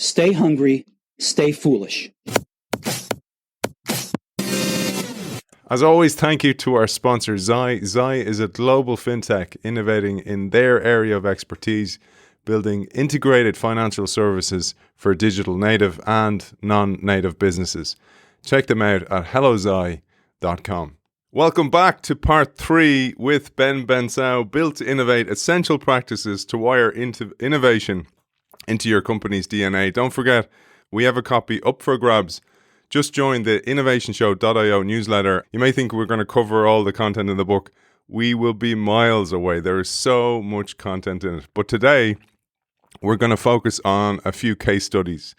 Stay hungry, stay foolish. As always, thank you to our sponsor, Zai. Zai is a global fintech innovating in their area of expertise, building integrated financial services for digital native and non-native businesses. Check them out at hellozai.com. Welcome back to part 3 with Ben Bensaou, Built to Innovate, Essential Practices to Wire into Innovation into your company's DNA. Don't forget, we have a copy up for grabs. Just join the innovationshow.io newsletter. You may think we're going to cover all the content in the book. We will be miles away. There is so much content in it. But today, we're going to focus on a few case studies.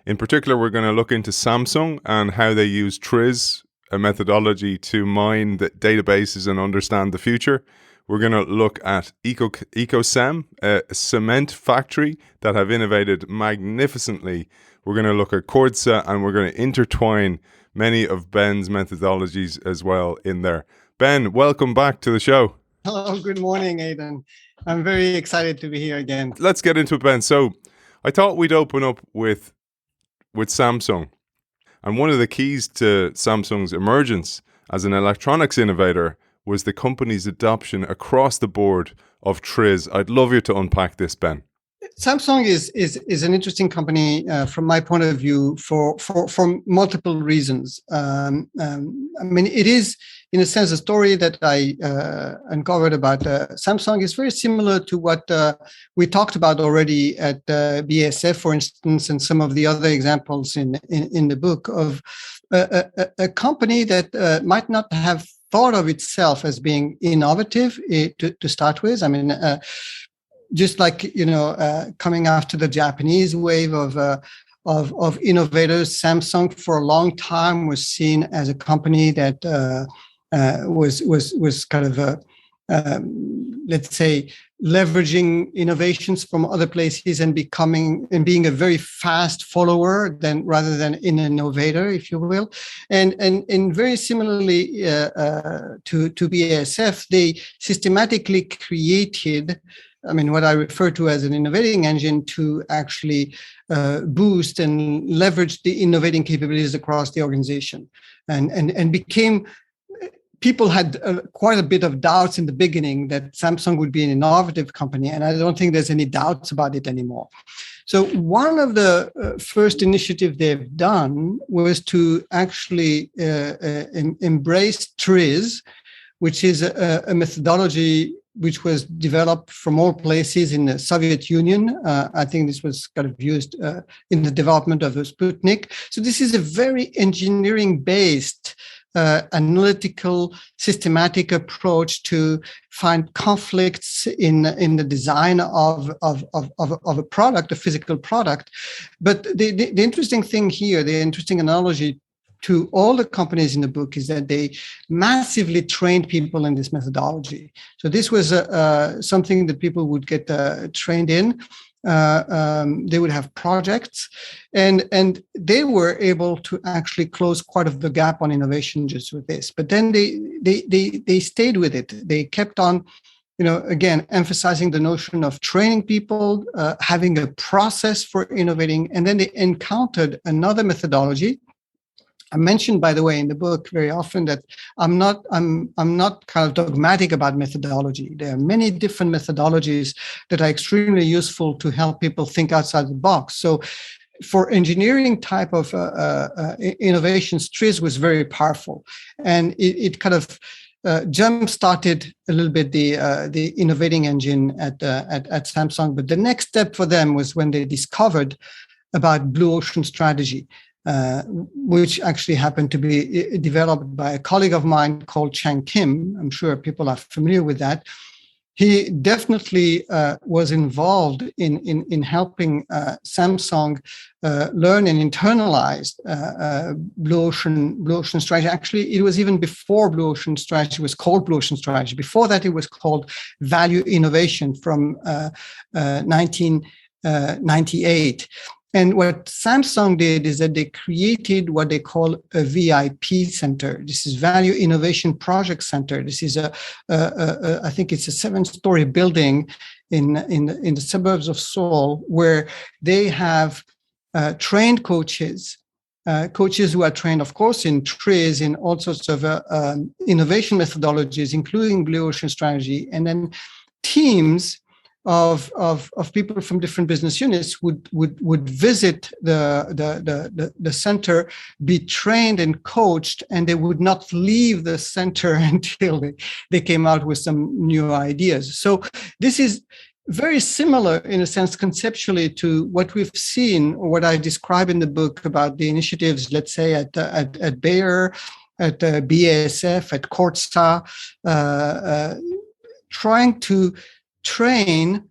In particular, we're going to look into Samsung and how they use TRIZ, a methodology to mine the databases and understand the future. We're going to look at EcoCem, a cement factory that have innovated magnificently. We're going to look at Kordsa, and we're going to intertwine many of Ben's methodologies as well in there. Ben, welcome back to the show. Hello, good morning, Aidan. I'm very excited to be here again. Let's get into it, Ben. So I thought we'd open up with Samsung. And one of the keys to Samsung's emergence as an electronics innovator was the company's adoption across the board of TRIZ. I'd love you to unpack this, Ben. Samsung is an interesting company from my point of view for multiple reasons. I mean, it is, in a sense, a story that I uncovered about Samsung is very similar to what we talked about already at BASF, for instance, and some of the other examples in the book of a company that might not have thought of itself as being innovative to start with. I mean, just like, coming after the Japanese wave of innovators, Samsung for a long time was seen as a company that was kind of let's say, leveraging innovations from other places and being a very fast follower rather than an innovator, if you will. And very similarly to BASF, they systematically created, what I refer to as an innovating engine to actually boost and leverage the innovating capabilities across the organization, and became. People had quite a bit of doubts in the beginning that Samsung would be an innovative company, and I don't think there's any doubts about it anymore. So one of the first initiatives they've done was to actually embrace TRIZ, which is a methodology which was developed from all places in the Soviet Union. I think this was kind of used in the development of the Sputnik. So this is a very engineering-based analytical, systematic approach to find conflicts in the design of a product, a physical product. But the interesting thing here, the interesting analogy to all the companies in the book is that they massively trained people in this methodology. So this was something that people would get trained in. They would have projects, and they were able to actually close quite of the gap on innovation just with this. But then they stayed with it. They kept on, again, emphasizing the notion of training people, having a process for innovating, and then they encountered another methodology. I mentioned, by the way, in the book very often that I'm not kind of dogmatic about methodology. There are many different methodologies that are extremely useful to help people think outside the box. So for engineering type of innovations, TRIZ was very powerful, and it kind of jump-started a little bit the innovating engine at Samsung. But the next step for them was when they discovered about blue ocean strategy. Which actually happened to be developed by a colleague of mine called Chang Kim. I'm sure people are familiar with that. He definitely was involved in helping Samsung learn and internalize blue ocean strategy. Actually, it was even before blue ocean strategy was called blue ocean strategy. Before that, it was called value innovation from 1998. And what Samsung did is that they created what they call a VIP center. This is Value Innovation Project Center. This is I think it's a 7-story building in the suburbs of Seoul, where they have trained coaches, coaches who are trained, of course, in trees, in all sorts of innovation methodologies, including blue ocean strategy, and then teams of people from different business units would visit the center, be trained and coached, and they would not leave the center until they came out with some new ideas. So this is very similar in a sense conceptually to what we've seen, or what I describe in the book about the initiatives, let's say at Bayer, at BASF, at Corsa, trying to train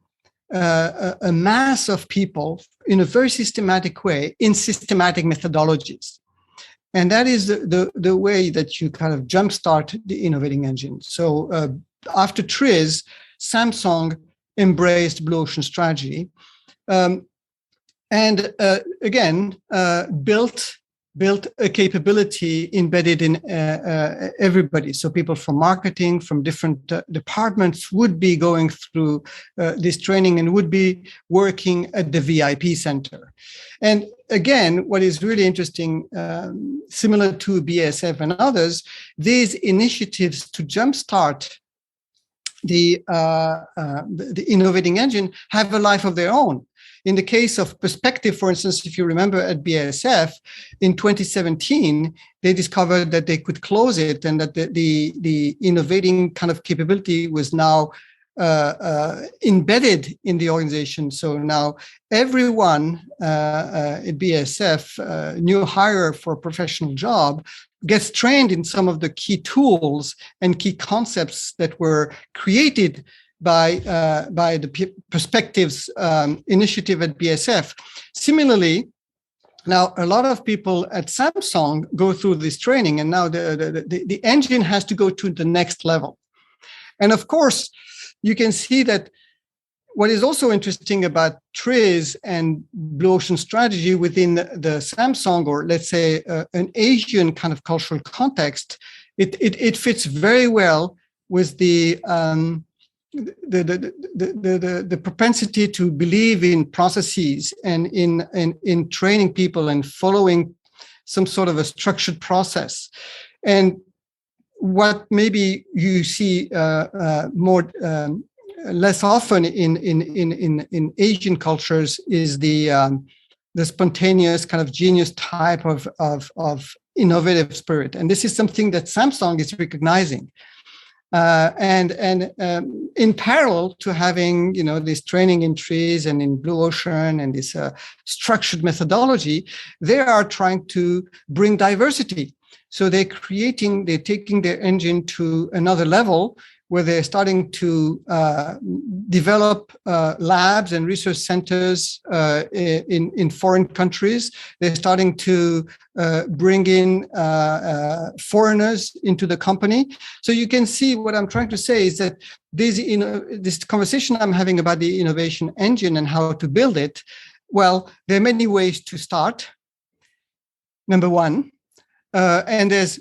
a mass of people in a very systematic way in systematic methodologies. And that is the way that you kind of jumpstart the innovating engine. So after TRIZ, Samsung embraced blue ocean strategy, and again built a capability embedded in everybody. So people from marketing, from different departments would be going through this training and would be working at the VIP center. And again, what is really interesting, similar to BASF and others, these initiatives to jumpstart the innovating engine have a life of their own. In the case of Perspective, for instance, if you remember at BASF, in 2017, they discovered that they could close it and that the innovating kind of capability was now embedded in the organization. So now everyone at BASF, new hire for a professional job, gets trained in some of the key tools and key concepts that were created by the Perspectives initiative at BASF. Similarly, now a lot of people at Samsung go through this training, and now the engine has to go to the next level. And of course, you can see that what is also interesting about TRIZ and Blue Ocean strategy within the Samsung, or let's say an Asian kind of cultural context, it fits very well with the propensity to believe in processes and in training people and following some sort of a structured process. And what maybe you see less often in Asian cultures is the spontaneous kind of genius type of innovative spirit, and this is something that Samsung is recognizing. And in parallel to having this training in trees and in blue ocean and this structured methodology, they are trying to bring diversity. So they're taking their engine to another level, where they're starting to develop labs and research centers in foreign countries. They're starting to bring in foreigners into the company. So you can see what I'm trying to say is that this conversation I'm having about the innovation engine and how to build it, well, there are many ways to start. Number one, and there's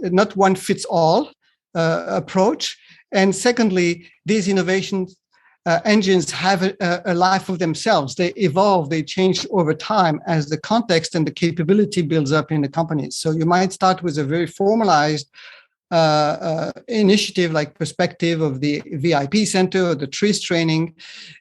not one fits all approach. And secondly, these innovation engines have a life of themselves. They evolve, they change over time as the context and the capability builds up in the companies. So you might start with a very formalized initiative like Perspective of the VIP Center or the TRIZ training.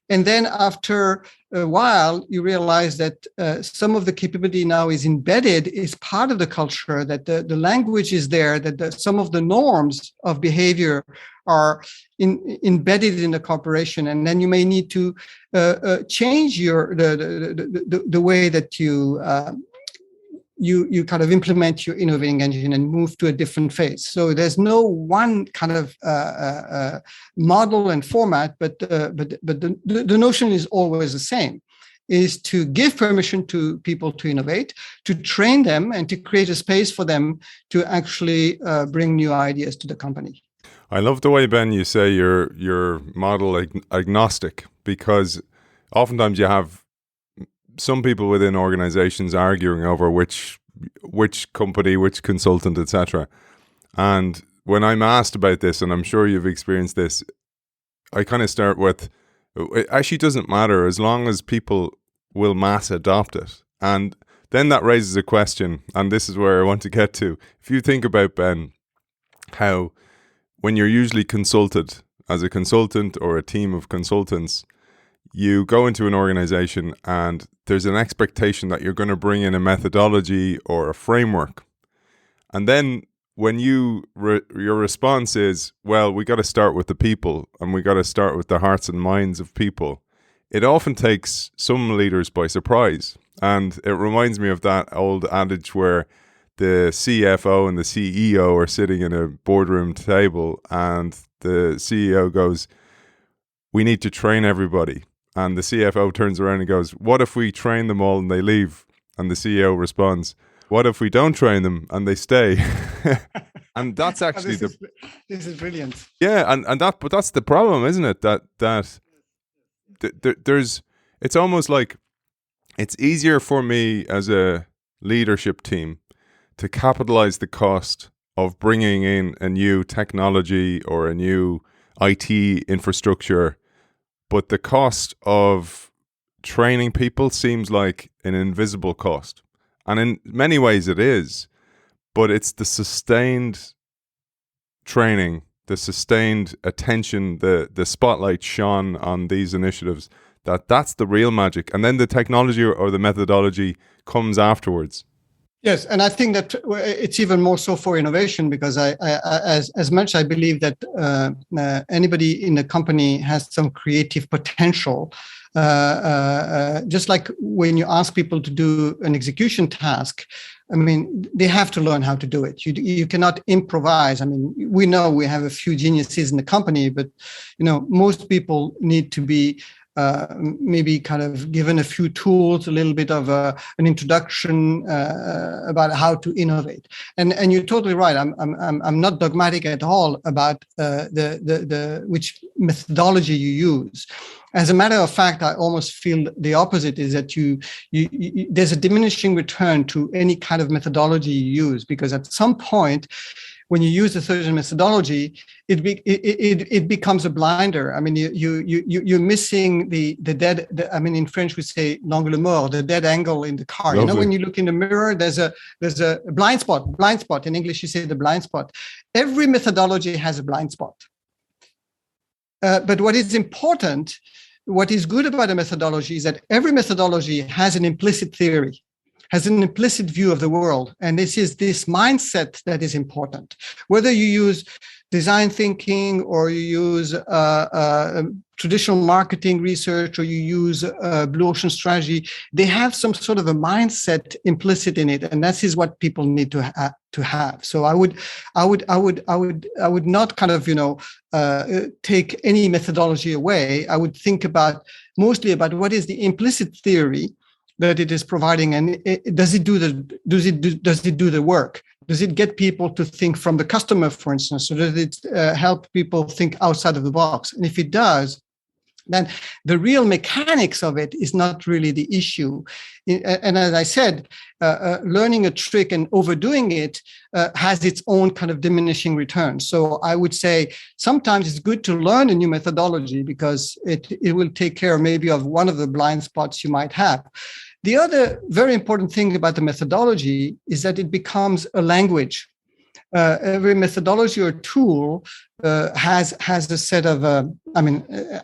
And then after a while, you realize that some of the capability now is embedded, is part of the culture, that the language is there, that some of the norms of behavior are embedded in the corporation. And then you may need to change the way that you kind of implement your innovating engine and move to a different phase. So there's no one kind of model and format, but the notion is always the same, is to give permission to people to innovate, to train them, and to create a space for them to actually bring new ideas to the company. I love the way, Ben, you say you're model agnostic, because oftentimes you have some people within organizations arguing over which company, which consultant, etc. And when I'm asked about this, and I'm sure you've experienced this, I kind of start with, it actually doesn't matter as long as people will mass adopt it. And then that raises a question, and this is where I want to get to. If you think about, Ben, how when you're usually consulted as a consultant or a team of consultants, you go into an organization and there's an expectation that you're going to bring in a methodology or a framework. And then when your response is, well, we got to start with the people and we got to start with the hearts and minds of people, it often takes some leaders by surprise. And it reminds me of that old adage where the CFO and the CEO are sitting in a boardroom table and the CEO goes, we need to train everybody. And the CFO turns around and goes, what if we train them all and they leave? And the CEO responds, what if we don't train them and they stay? And that's actually this is brilliant. Yeah, but that's the problem, isn't it? That there's, it's almost like it's easier for me as a leadership team to capitalize the cost of bringing in a new technology or a new IT infrastructure, but the cost of training people seems like an invisible cost. And in many ways it is, but it's the sustained training, the sustained attention, the spotlight shone on these initiatives, that's the real magic. And then the technology or the methodology comes afterwards. Yes, and I think that it's even more so for innovation, because as much I believe that anybody in the company has some creative potential. Just like when you ask people to do an execution task, I mean, they have to learn how to do it. You cannot improvise. I mean, we know we have a few geniuses in the company, but most people need to be maybe kind of given a few tools, a little bit of an introduction about how to innovate. And you're totally right. I'm not dogmatic at all about the which methodology you use. As a matter of fact, I almost feel the opposite, is that you there's a diminishing return to any kind of methodology you use, because at some point, when you use a certain methodology, it becomes a blinder. I mean, you're missing the dead. I mean, in French we say l'angle mort, the dead angle in the car. Lovely. When you look in the mirror, there's a blind spot. Blind spot in English, you say the blind spot. Every methodology has a blind spot. But what is important, what is good about a methodology, is that every methodology has an implicit theory, has an implicit view of the world. And this is this mindset that is important. Whether you use design thinking or you use traditional marketing research or you use blue ocean strategy, they have some sort of a mindset implicit in it. And that is what people need to have. So I would not kind of, take any methodology away. I would think mostly about what is the implicit theory that it is providing, and does it do the work? Does it get people to think from the customer, for instance, or does it help people think outside of the box? And if it does, then the real mechanics of it is not really the issue. And as I said, learning a trick and overdoing it has its own kind of diminishing returns. So I would say sometimes it's good to learn a new methodology, because it will take care maybe of one of the blind spots you might have. The other very important thing about the methodology is that it becomes a language. Every methodology or tool has a set of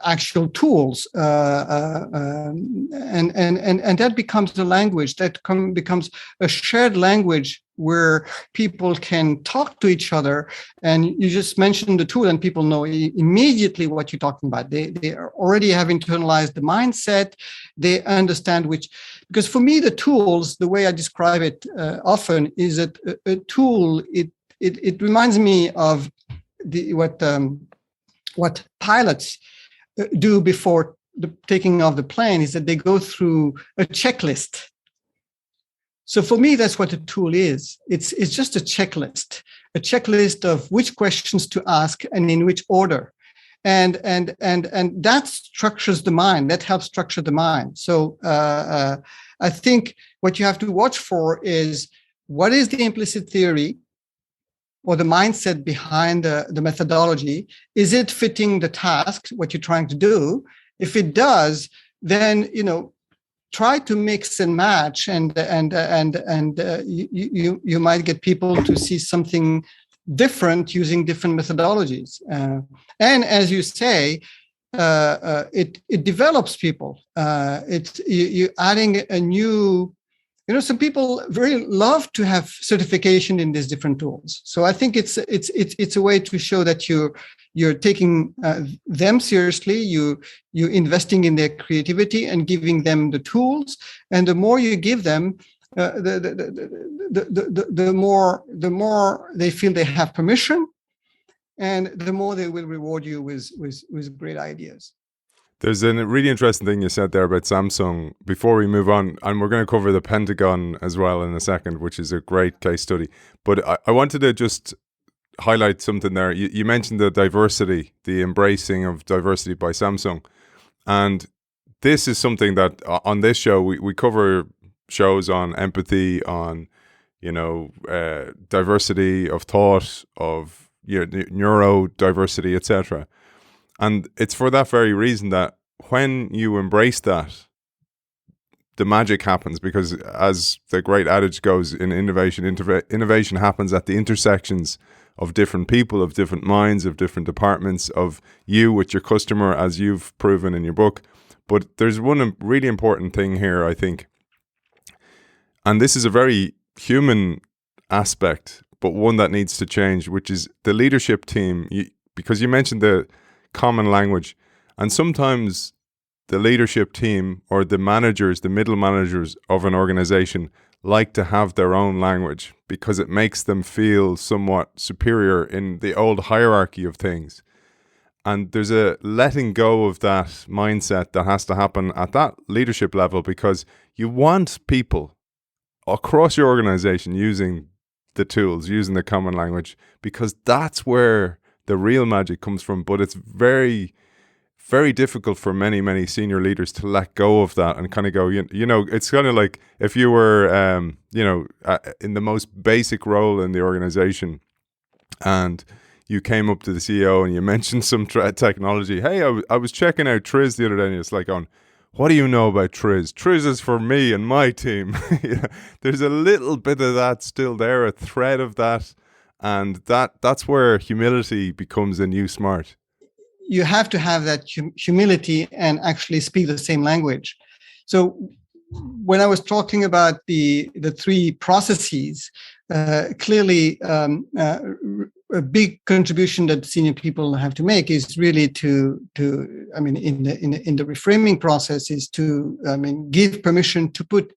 actual tools, and that becomes the language that becomes a shared language where people can talk to each other. And you just mentioned the tool, and people know immediately what you're talking about. They already have internalized the mindset. They understand because for me, the tools, the way I describe it often, is that a tool, it reminds me of what pilots do before the taking off the plane, is that they go through a checklist. So for me, that's what a tool is. It's just a checklist of which questions to ask and in which order. And that structures the mind, that helps structure the mind. So I think what you have to watch for is, what is the implicit theory or the mindset behind the methodology? Is it fitting the task, what you're trying to do? If it does, then, try to mix and match, and you might get people to see something different using different methodologies. And as you say, it develops people. It's you adding a new. Some people very love to have certification in these different tools. So I think it's a way to show that you're taking them seriously. You're investing in their creativity and giving them the tools. And the more you give them, the more they feel they have permission, and the more they will reward you with great ideas. There's a really interesting thing you said there about Samsung before we move on, and we're going to cover the Pentagon as well in a second, which is a great case study. But I wanted to just highlight something there. You mentioned the diversity, the embracing of diversity by Samsung. And this is something that on this show, we cover shows on empathy, on, diversity of thought, of neurodiversity, etc. And it's for that very reason that when you embrace that, the magic happens, because as the great adage goes in innovation, innovation happens at the intersections of different people, of different minds, of different departments, of you with your customer, as you've proven in your book. But there's one really important thing here, I think, and this is a very human aspect, but one that needs to change, which is the leadership team. Because you mentioned the common language, and sometimes the leadership team or the managers, the middle managers of an organization, like to have their own language because it makes them feel somewhat superior in the old hierarchy of things. And there's a letting go of that mindset that has to happen at that leadership level, because you want people across your organization using the tools, using the common language, because that's where the real magic comes from. But it's very, very difficult for many, many senior leaders to let go of that and kind of go, it's kind of like if you were, in the most basic role in the organization and you came up to the CEO and you mentioned some technology. Hey, I was checking out Triz the other day, and it's like, what do you know about Triz? Triz is for me and my team. There's a little bit of that still there, a thread of that. And that's where humility becomes a new smart. You have to have that humility and actually speak the same language. So when I was talking about the three processes, clearly a big contribution that senior people have to make is really in the reframing process is to give permission to put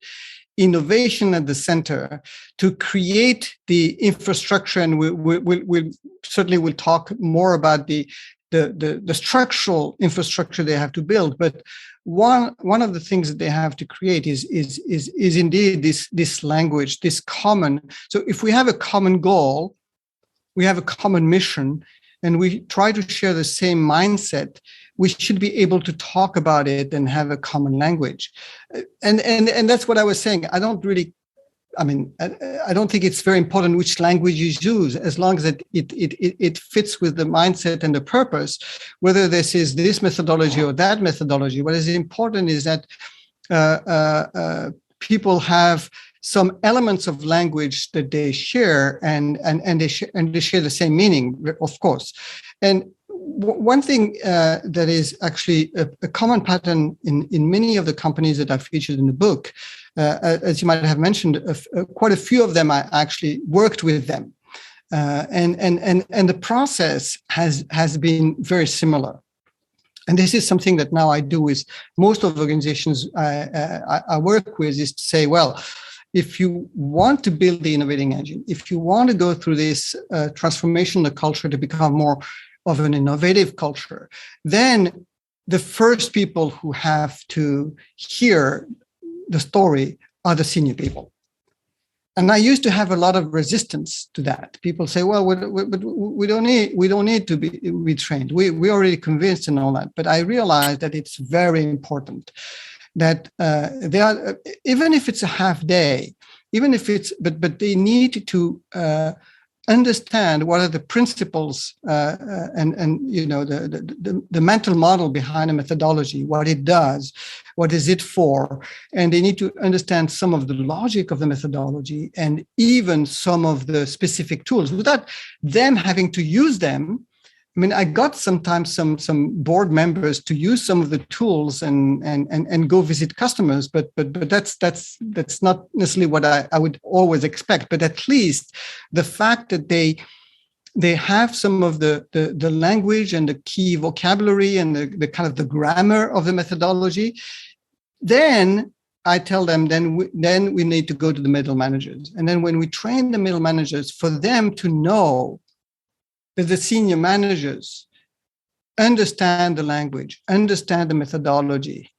innovation at the center, to create the infrastructure, and we'll certainly talk more about the structural infrastructure they have to build. But one of the things that they have to create is indeed this language, this common. So if we have a common goal, we have a common mission, and we try to share the same mindset, we should be able to talk about it and have a common language. And that's what I was saying. I don't think it's very important which language you use, as long as it fits with the mindset and the purpose, whether this is this methodology or that methodology. What is important is that people have some elements of language that they share, and they share the same meaning, of course. And one thing that is actually a common pattern in many of the companies that are featured in the book, as you might have mentioned, quite a few of them I actually worked with them, and the process has been very similar. And this is something that now I do with most of the organizations I work with, is to say, well, if you want to build the innovating engine, if you want to go through this transformation of the culture to become more of an innovative culture, then the first people who have to hear the story are the senior people. And I used to have a lot of resistance to that. People say, well, we don't need to be trained. We're already convinced and all that. But I realized that it's very important that they are, even if it's a half day, even if it's, but they need to understand what are the principles and the mental model behind a methodology, what it does, What is it for? And they need to understand some of the logic of the methodology and even some of the specific tools without them having to use them. I mean, I got sometimes some board members to use some of the tools and go visit customers, but that's not necessarily what I would always expect. But at least the fact that they have some of the language and the key vocabulary and the kind of the grammar of the methodology, then I tell them, then we need to go to the middle managers. And then when we train the middle managers, for them to know that the senior managers understand the language, understand the methodology,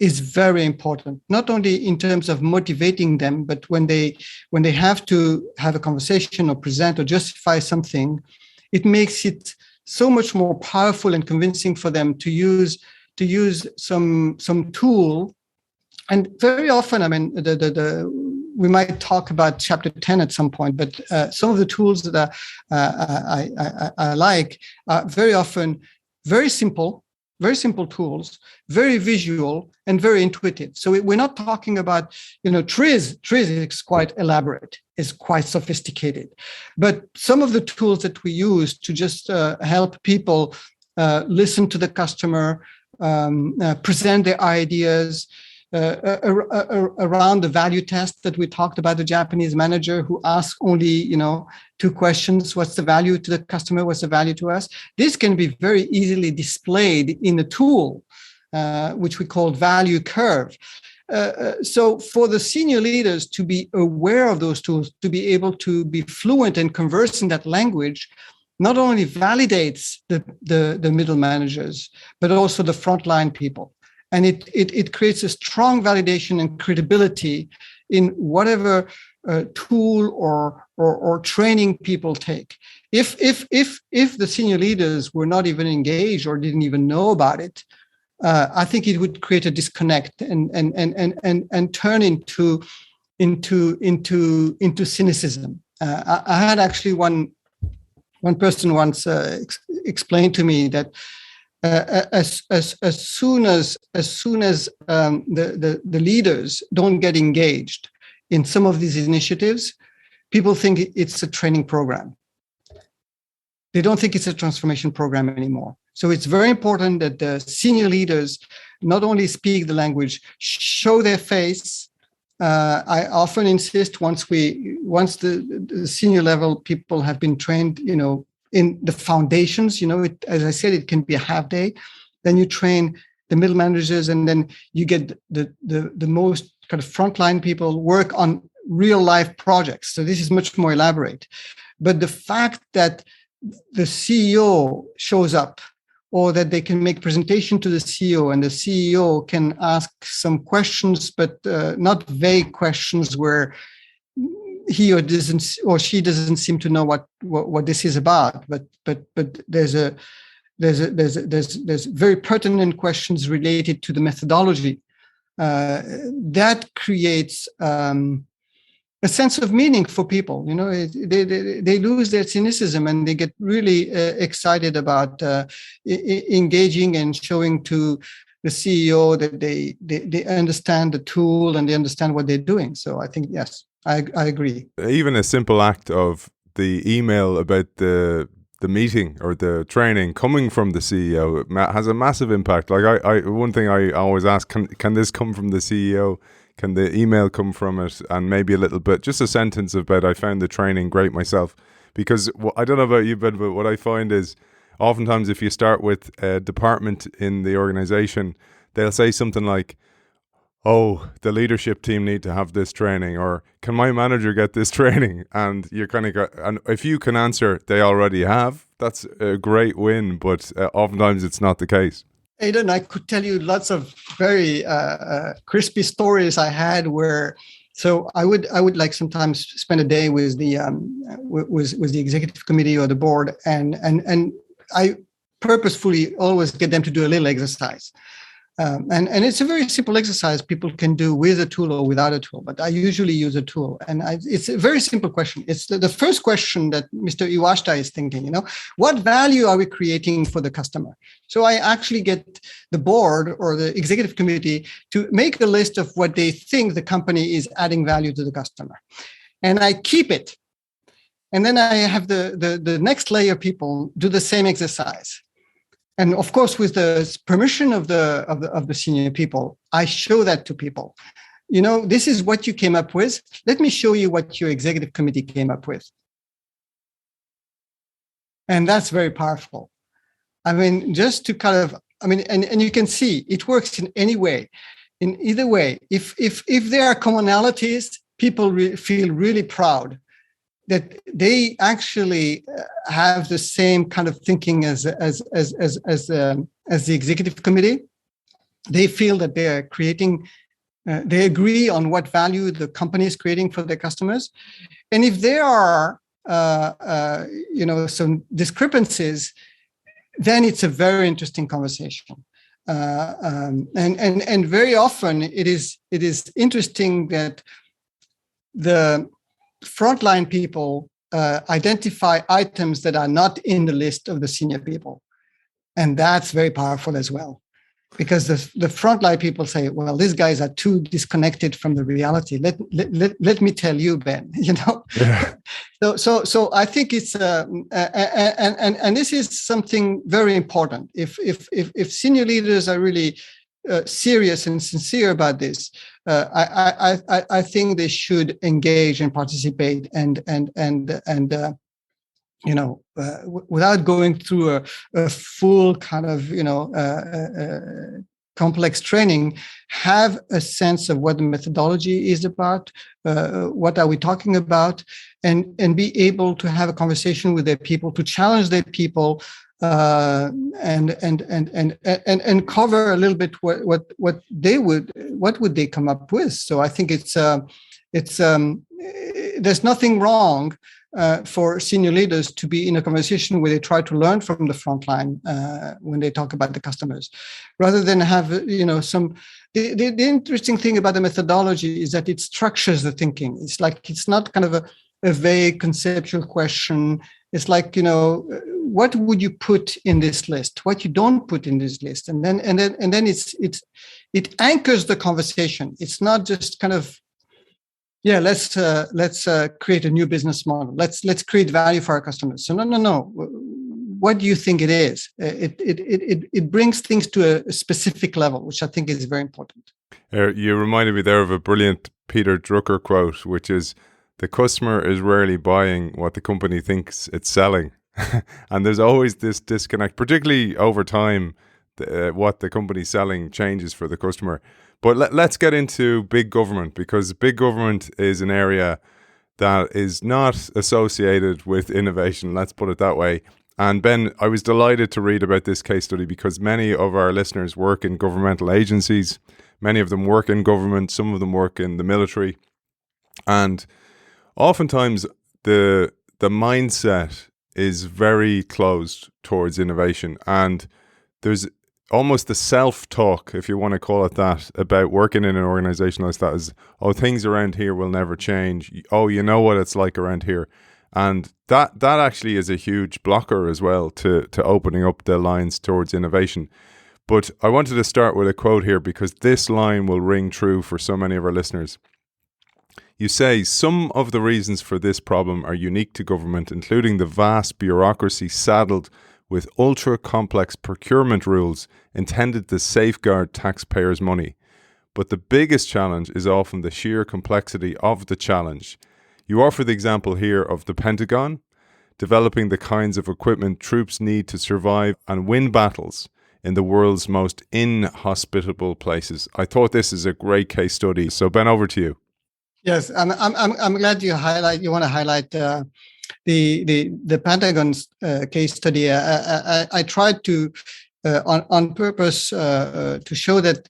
is very important, not only in terms of motivating them, but when they have to have a conversation or present or justify something, it makes it so much more powerful and convincing for them to use some tool. And very often, I mean, we might talk about chapter 10 at some point, but some of the tools that I like are very often very simple tools, very visual and very intuitive. So we're not talking about, TRIZ. TRIZ is quite elaborate, is quite sophisticated. But some of the tools that we use to just help people listen to the customer, present their ideas, around the value test that we talked about, the Japanese manager who asks only, 2 questions. What's the value to the customer? What's the value to us? This can be very easily displayed in a tool, which we call value curve. So for the senior leaders to be aware of those tools, to be able to be fluent and converse in that language, not only validates the middle managers, but also the frontline people. And it creates a strong validation and credibility in whatever tool or training people take. If the senior leaders were not even engaged or didn't even know about it, I think it would create a disconnect and turn into cynicism. I had actually one person once explained to me that as soon as the leaders don't get engaged in some of these initiatives, people think it's a training program. They don't think it's a transformation program anymore. So it's very important that the senior leaders not only speak the language, show their face. I often insist once the senior level people have been trained, in the foundations, as I said, it can be a half day. Then you train the middle managers, and then you get the most kind of frontline people work on real life projects. So this is much more elaborate. But the fact that the CEO shows up, or that they can make presentation to the CEO, and the CEO can ask some questions, but not vague questions where he or she doesn't seem to know what this is about, but there's very pertinent questions related to the methodology that creates a sense of meaning for people. They lose their cynicism and they get really excited about engaging and showing to the CEO that they understand the tool and they understand what they're doing. So I think, yes, I agree. Even a simple act of the email about the meeting or the training coming from the CEO has a massive impact. Like one thing I always ask, can this come from the CEO? Can the email come from it? And maybe a little bit, just a sentence about, I found the training great myself. Because I don't know about you, but what I find is oftentimes if you start with a department in the organization, they'll say something like, oh, the leadership team need to have this training, or can my manager get this training? And you kind of got, and if you can answer, they already have, that's a great win, but oftentimes it's not the case. Aidan, I could tell you lots of very crispy stories I had where, so I would like sometimes spend a day with the executive committee or the board, and I purposefully always get them to do a little exercise. And it's a very simple exercise people can do with a tool or without a tool, but I usually use a tool. And it's a very simple question. It's the first question that Mr. Iwashita is thinking, what value are we creating for the customer? So I actually get the board or the executive committee to make a list of what they think the company is adding value to the customer. And I keep it. And then I have the next layer people do the same exercise. And of course, with the permission of the senior people, I show that to people. This is what you came up with. Let me show you what your executive committee came up with. And that's very powerful. I mean, just to kind of, and you can see it works in any way, in either way. If there are commonalities, people feel really proud that they actually have the same kind of thinking as the executive committee. They feel that they are creating, they agree on what value the company is creating for their customers. And if there are, some discrepancies, then it's a very interesting conversation. And very often it is interesting that the frontline people identify items that are not in the list of the senior people. And that's very powerful as well, because the frontline people say, well, these guys are too disconnected from the reality. Let me tell you, Ben, Yeah. So I think it's, and this is something very important. If senior leaders are really serious and sincere about this, I think they should engage and participate and without going through a full kind of complex training, have a sense of what the methodology is about, what are we talking about, and be able to have a conversation with their people, to challenge their people, and cover a little bit what would they come up with. So I think it's there's nothing wrong for senior leaders to be in a conversation where they try to learn from the front line when they talk about the customers, rather than have some. The interesting thing about the methodology is that it structures the thinking. It's like it's not kind of a vague conceptual question. It's like, what would you put in this list? What you don't put in this list, and then it anchors the conversation. It's not just kind of, let's create a new business model. Let's create value for our customers. So no. What do you think it is? It brings things to a specific level, which I think is very important. You reminded me there of a brilliant Peter Drucker quote, which is, "The customer is rarely buying what the company thinks it's selling." And there's always this disconnect, particularly over time. What the company's selling changes for the customer. But let's get into big government, because big government is an area that is not associated with innovation. Let's put it that way. And Ben, I was delighted to read about this case study because many of our listeners work in governmental agencies. Many of them work in government. Some of them work in the military. And oftentimes the mindset is very closed towards innovation. And there's almost the self-talk, if you want to call it that, about working in an organization like that is, things around here will never change. You know what it's like around here. And that actually is a huge blocker as well to opening up the lines towards innovation. But I wanted to start with a quote here because this line will ring true for so many of our listeners. You say, "Some of the reasons for this problem are unique to government, including the vast bureaucracy saddled with ultra-complex procurement rules intended to safeguard taxpayers' money. But the biggest challenge is often the sheer complexity of the challenge. You offer the example here of the Pentagon, developing the kinds of equipment troops need to survive and win battles in the world's most inhospitable places." I thought this is a great case study. So Ben, over to you. Yes, I'm glad you want to highlight the Pentagon's case study. I tried to on purpose to show that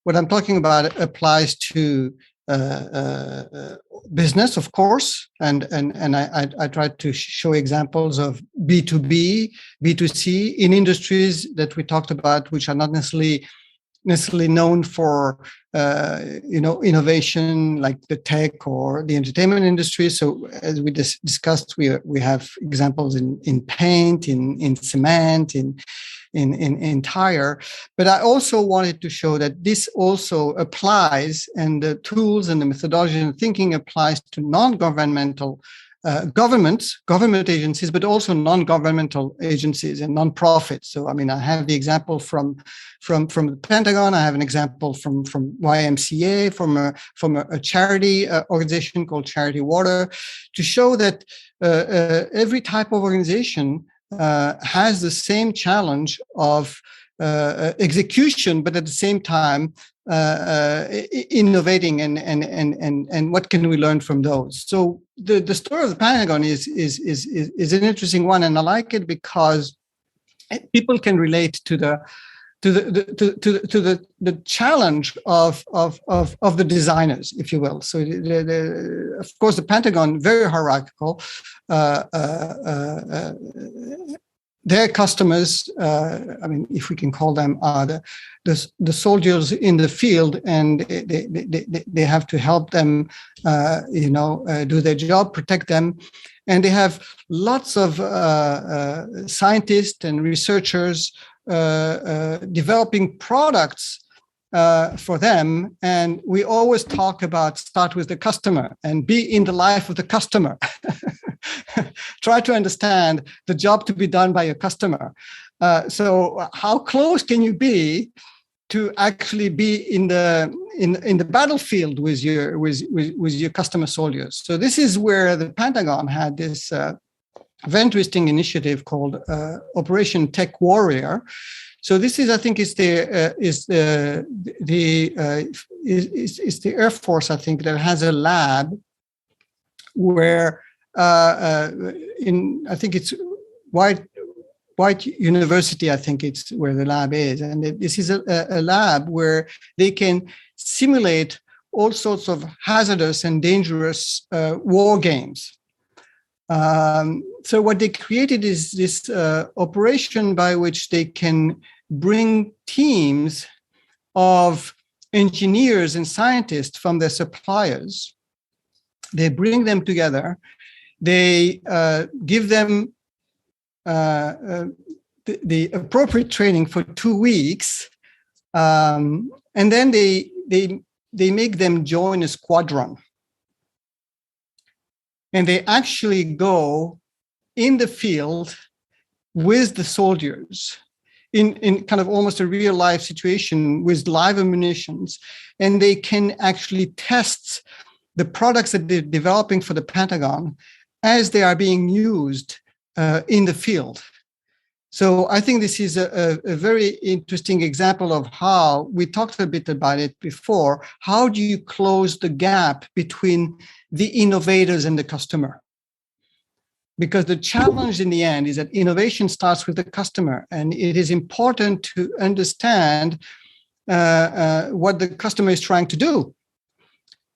what I'm talking about applies to business, of course, and I tried to show examples of B2B, B2C in industries that we talked about, which are not necessarily necessarily known for innovation like the tech or the entertainment industry. So as we discussed, we have examples in paint, in cement, in tire. But I also wanted to show that this also applies, and the tools and the methodology and thinking applies to non-governmental government agencies, but also non-governmental agencies and non-profits. So, I mean, I have the example from the Pentagon. I have an example from YMCA, from a charity organization called Charity Water, to show that every type of organization has the same challenge of execution, but at the same time innovating, and what can we learn from those? So the story of the Pentagon is an interesting one, and I like it because people can relate to the challenge of the designers, if you will. So of course the Pentagon, very hierarchical. Their customers, I mean, if we can call them, are the soldiers in the field, and they have to help them, do their job, protect them, and they have lots of scientists and researchers developing products for them. And we always start with the customer and be in the life of the customer. Try to understand the job to be done by your customer. So how close can you be to actually be in the battlefield with your customer soldiers? So this is where the Pentagon had this very interesting initiative called Operation Tech Warrior. So this is, I think, is the Air Force, I think, that has a lab where I think it's White University, I think it's where the lab is. And this is a lab where they can simulate all sorts of hazardous and dangerous war games. So what they created is this operation by which they can bring teams of engineers and scientists from their suppliers. They bring them together. They give them the appropriate training for 2 weeks, and then they make them join a squadron, and they actually go in the field with the soldiers in kind of almost a real life situation with live ammunitions, and they can actually test the products that they're developing for the Pentagon as they are being used in the field. So I think this is a very interesting example of how we talked a bit about it before. How do you close the gap between the innovators and the customer? Because the challenge in the end is that innovation starts with the customer, and it is important to understand what the customer is trying to do.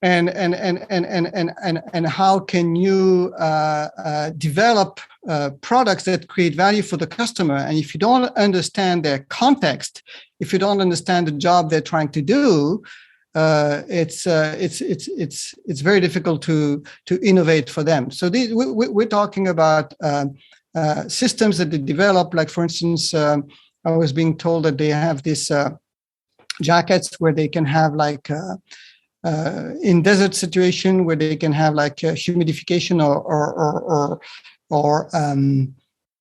And how can you develop products that create value for the customer? And if you don't understand their context, if you don't understand the job they're trying to do, it's very difficult to innovate for them. So we're talking about systems that they develop. Like, for instance, I was being told that they have these jackets where they can have like in desert situation where they can have like humidification or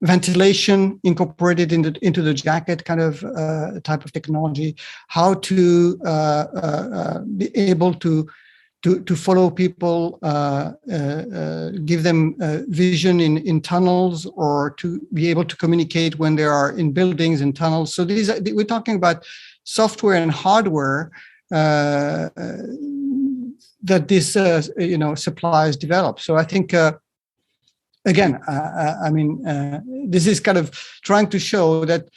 ventilation incorporated into the jacket, kind of type of technology. How to be able to follow people, give them vision in tunnels, or to be able to communicate when they are in buildings and tunnels. So we're talking about software and hardware that this suppliers develop. So I think again, this is kind of trying to show that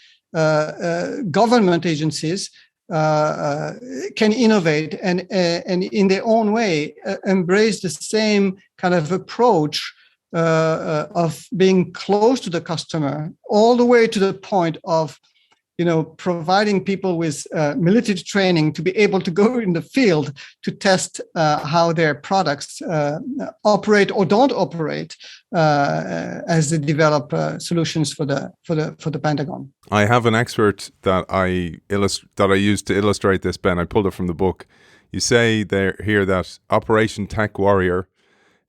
government agencies can innovate and in their own way embrace the same kind of approach of being close to the customer, all the way to the point of providing people with military training to be able to go in the field to test how their products operate or don't operate as they develop solutions for the Pentagon. I have an expert that I used to illustrate this, Ben. I pulled it from the book. You say there here that Operation Tech Warrior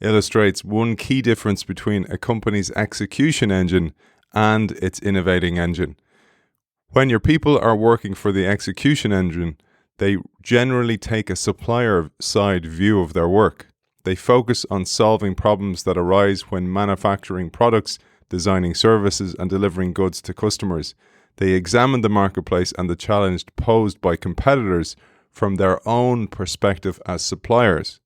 illustrates one key difference between a company's execution engine and its innovating engine. When your people are working for the execution engine, they generally take a supplier-side view of their work. They focus on solving problems that arise when manufacturing products, designing services, and delivering goods to customers. They examine the marketplace and the challenge posed by competitors from their own perspective as suppliers.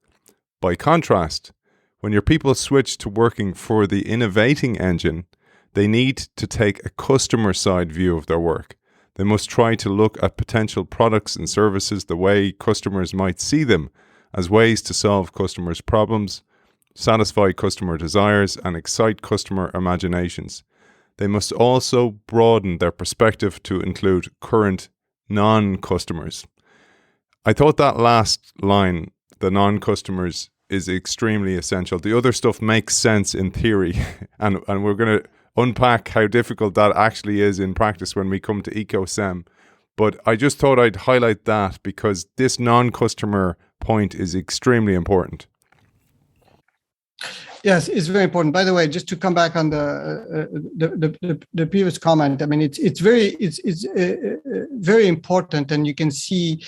By contrast, when your people switch to working for the innovating engine, they need to take a customer-side view of their work. They must try to look at potential products and services the way customers might see them, as ways to solve customers' problems, satisfy customer desires, and excite customer imaginations. They must also broaden their perspective to include current non-customers. I thought that last line, the non-customers, is extremely essential. The other stuff makes sense in theory, and we're going to unpack how difficult that actually is in practice when we come to EcoCem. But I just thought I'd highlight that because this non-customer point is extremely important. Yes, it's very important. By the way, just to come back on the previous comment, I mean, it's very important, and you can see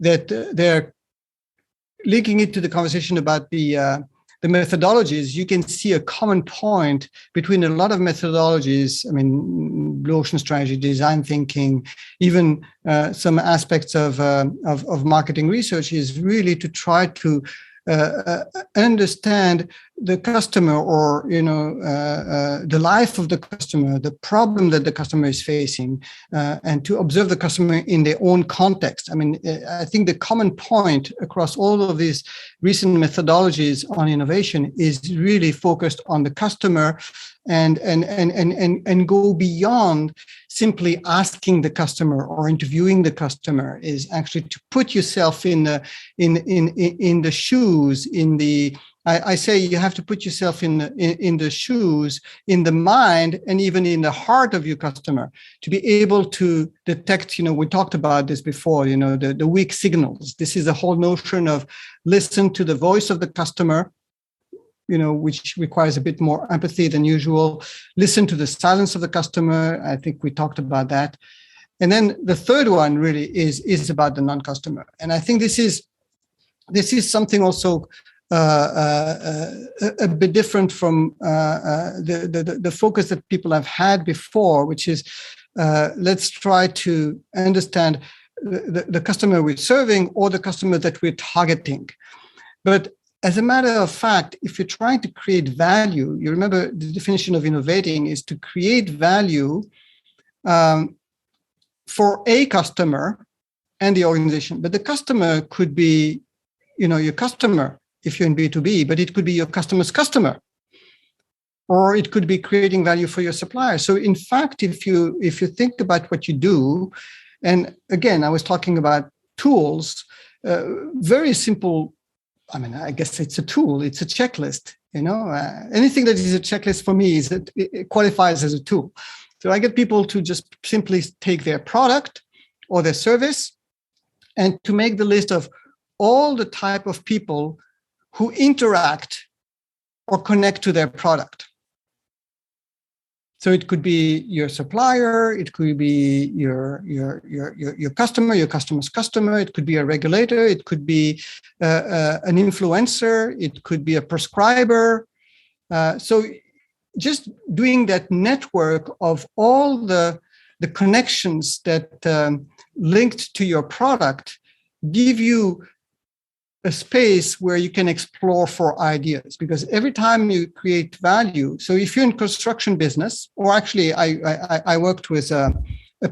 that they're linking it to the conversation about the methodologies. You can see a common point between a lot of methodologies. I mean, blue ocean strategy, design thinking, even some aspects of marketing research is really to try to understand the customer, or the life of the customer, the problem that the customer is facing, and to observe the customer in their own context. I mean, I think the common point across all of these recent methodologies on innovation is really focused on the customer, and go beyond simply asking the customer or interviewing the customer. Is actually to put yourself in the shoes, I say you have to put yourself in the shoes, in the mind, and even in the heart of your customer to be able to detect, we talked about this before, the weak signals. This is the whole notion of listen to the voice of the customer, which requires a bit more empathy than usual. Listen to the silence of the customer. I think we talked about that. And then the third one really is about the non-customer. And I think this is something also a bit different from the focus that people have had before, which is let's try to understand the customer we're serving or the customer that we're targeting. But as a matter of fact, if you're trying to create value, you remember the definition of innovating is to create value for a customer and the organization. But the customer could be, your customer if you're in B2B, but it could be your customer's customer, or it could be creating value for your supplier. So in fact, if you think about what you do, and again, I was talking about tools, very simple. I mean, I guess it's a tool. It's a checklist. Anything that is a checklist for me it qualifies as a tool. So I get people to just simply take their product or their service and to make the list of all the type of people who interact or connect to their product. So it could be your supplier, it could be your customer, your customer's customer, it could be a regulator, it could be an influencer, it could be a prescriber. So just doing that network of all the connections that linked to your product give you a space where you can explore for ideas, because every time you create value. So if you're in construction business, or actually I worked with a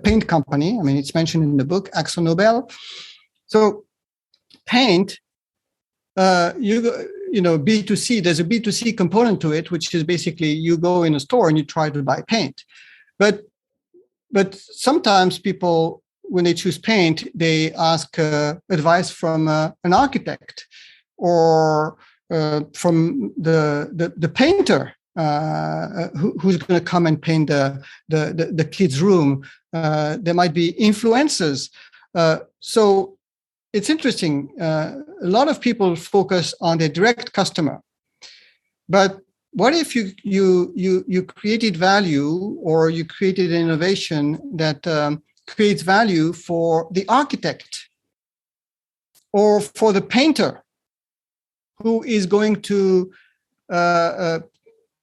paint company. I mean, it's mentioned in the book, AkzoNobel. So paint, B2C, there's a B2C component to it, which is basically you go in a store and you try to buy paint. But But sometimes people, when they choose paint, they ask advice from an architect or from the painter who's going to come and paint the kid's room. There might be influencers. So it's interesting. A lot of people focus on the direct customer, but what if you created value, or you created an innovation that creates value for the architect or for the painter who is going to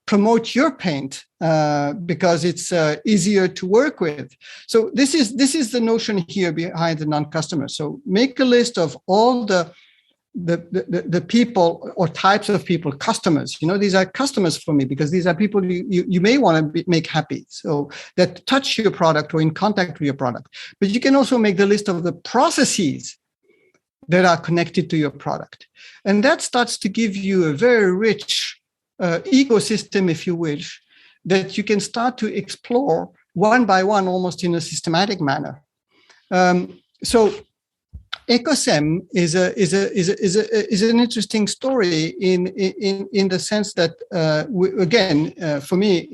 promote your paint because it's easier to work with? So this is the notion here behind the non-customer. So make a list of all the people or types of people, customers. These are customers for me because these are people you may want to make happy, so that touch your product or in contact with your product. But you can also make the list of the processes that are connected to your product, and that starts to give you a very rich ecosystem, if you wish, that you can start to explore one by one, almost in a systematic manner. So EcoCem is an interesting story in the sense that for me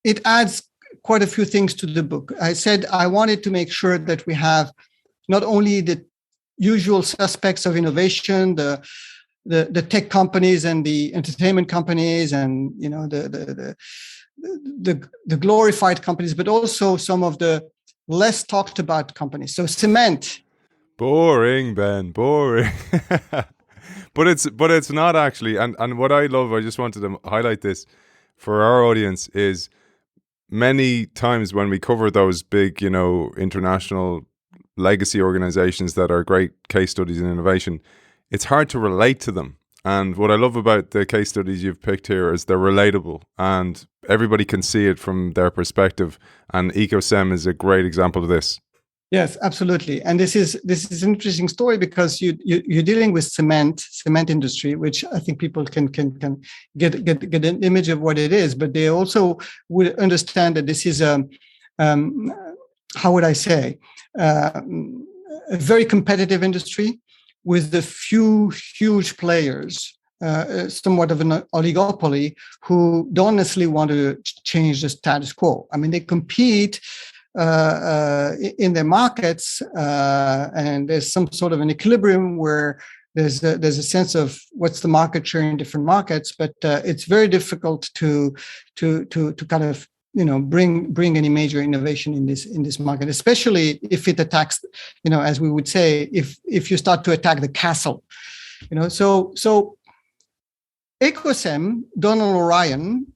it adds quite a few things to the book. I said I wanted to make sure that we have not only the usual suspects of innovation, the tech companies and the entertainment companies and the glorified companies, but also some of the less talked about companies. So cement. Boring, Ben, boring. but it's not actually. And what I love, I just wanted to highlight this for our audience, is many times when we cover those big, international legacy organizations that are great case studies in innovation, it's hard to relate to them. And what I love about the case studies you've picked here is they're relatable and everybody can see it from their perspective. And EcoCem is a great example of this. Yes, absolutely. And this is an interesting story because you're dealing with cement industry, which I think people can get an image of what it is, but they also would understand that this is how would I say, a very competitive industry with a few huge players, somewhat of an oligopoly, who don't necessarily want to change the status quo. I mean, they compete in their markets, and there's some sort of an equilibrium where there's a sense of what's the market share in different markets, but it's very difficult to kind of bring any major innovation in this market, especially if it attacks, as we would say, if you start to attack the castle, So EcoCem, Donald O'Ryan,